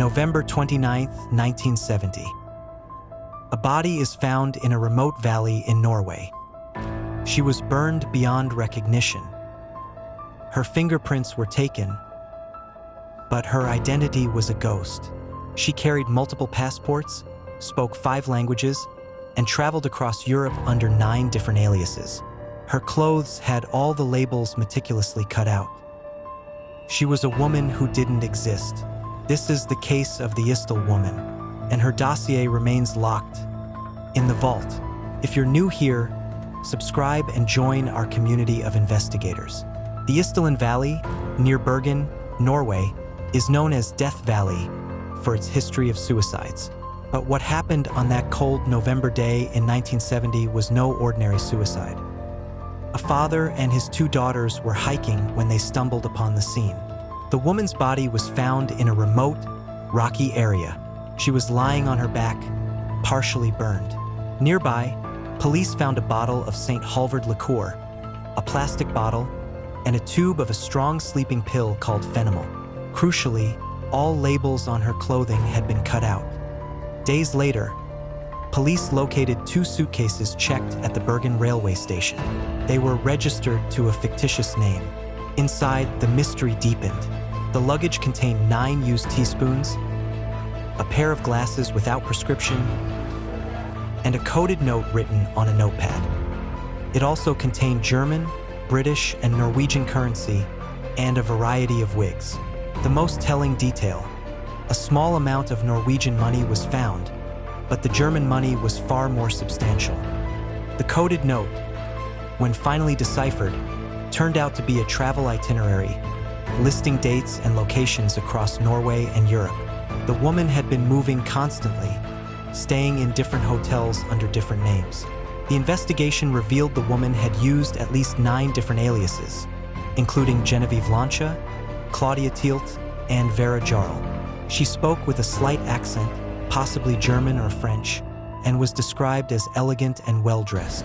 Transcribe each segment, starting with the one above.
November 29, 1970. A body is found in a remote valley in Norway. She was burned beyond recognition. Her fingerprints were taken, but her identity was a ghost. She carried multiple passports, spoke 5 languages, and traveled across Europe under 9 different aliases. Her clothes had all the labels meticulously cut out. She was a woman who didn't exist. This is the case of the Isdal Woman, and her dossier remains locked in the vault. If you're new here, subscribe and join our community of investigators. The Isdal Valley, near Bergen, Norway, is known as Death Valley for its history of suicides. But what happened on that cold November day in 1970 was no ordinary suicide. A father and his 2 daughters were hiking when they stumbled upon the scene. The woman's body was found in a remote, rocky area. She was lying on her back, partially burned. Nearby, police found a bottle of St. Halvard liqueur, a plastic bottle, and a tube of a strong sleeping pill called fentanyl. Crucially, all labels on her clothing had been cut out. Days later, police located 2 suitcases checked at the Bergen railway station. They were registered to a fictitious name. Inside, the mystery deepened. The luggage contained 9 used teaspoons, a pair of glasses without prescription, and a coded note written on a notepad. It also contained German, British, and Norwegian currency, and a variety of wigs. The most telling detail: a small amount of Norwegian money was found, but the German money was far more substantial. The coded note, when finally deciphered, turned out to be a travel itinerary, listing dates and locations across Norway and Europe. The woman had been moving constantly, staying in different hotels under different names. The investigation revealed the woman had used at least 9 different aliases, including Genevieve Lancia, Claudia Tielt, and Vera Jarl. She spoke with a slight accent, possibly German or French, and was described as elegant and well-dressed.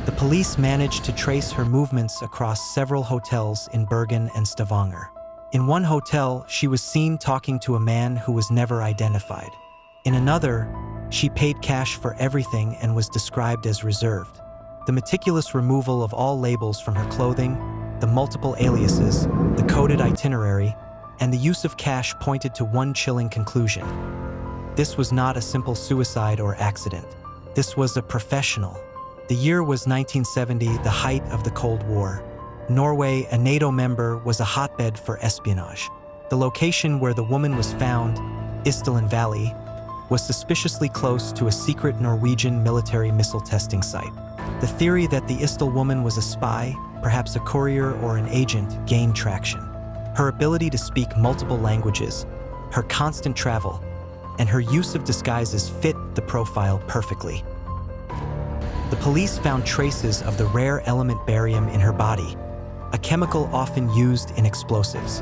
The police managed to trace her movements across several hotels in Bergen and Stavanger. In one hotel, she was seen talking to a man who was never identified. In another, she paid cash for everything and was described as reserved. The meticulous removal of all labels from her clothing, the multiple aliases, the coded itinerary, and the use of cash pointed to one chilling conclusion. This was not a simple suicide or accident. This was a professional. The year was 1970, the height of the Cold War. Norway, a NATO member, was a hotbed for espionage. The location where the woman was found, Isdal Valley, was suspiciously close to a secret Norwegian military missile testing site. The theory that the Isdal woman was a spy, perhaps a courier or an agent, gained traction. Her ability to speak multiple languages, her constant travel, and her use of disguises fit the profile perfectly. The police found traces of the rare element barium in her body, a chemical often used in explosives.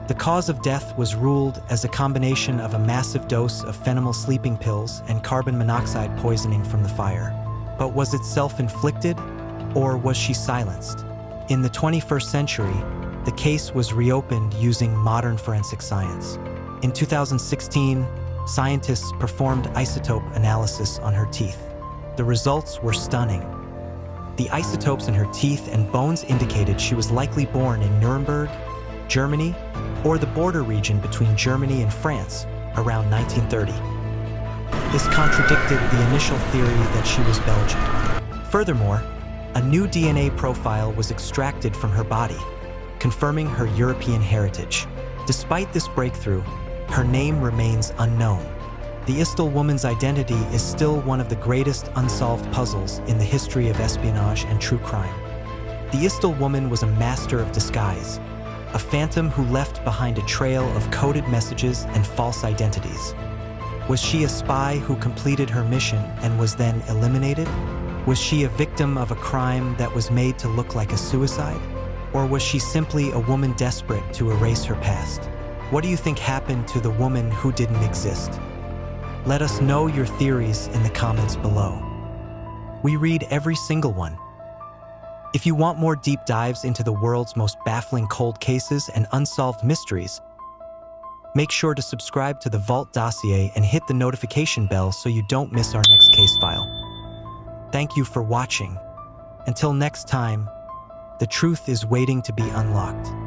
The cause of death was ruled as a combination of a massive dose of fentanyl sleeping pills and carbon monoxide poisoning from the fire. But was it self-inflicted, or was she silenced? In the 21st century, the case was reopened using modern forensic science. In 2016, scientists performed isotope analysis on her teeth. The results were stunning. The isotopes in her teeth and bones indicated she was likely born in Nuremberg, Germany, or the border region between Germany and France around 1930. This contradicted the initial theory that she was Belgian. Furthermore, a new DNA profile was extracted from her body, confirming her European heritage. Despite this breakthrough, her name remains unknown. The Isdal woman's identity is still one of the greatest unsolved puzzles in the history of espionage and true crime. The Isdal woman was a master of disguise, a phantom who left behind a trail of coded messages and false identities. Was she a spy who completed her mission and was then eliminated? Was she a victim of a crime that was made to look like a suicide? Or was she simply a woman desperate to erase her past? What do you think happened to the woman who didn't exist? Let us know your theories in the comments below. We read every single one. If you want more deep dives into the world's most baffling cold cases and unsolved mysteries, Make sure to subscribe to the Vault Dossier and hit the notification bell so you don't miss our next case file. Thank you for watching. Until next time, the truth is waiting to be unlocked.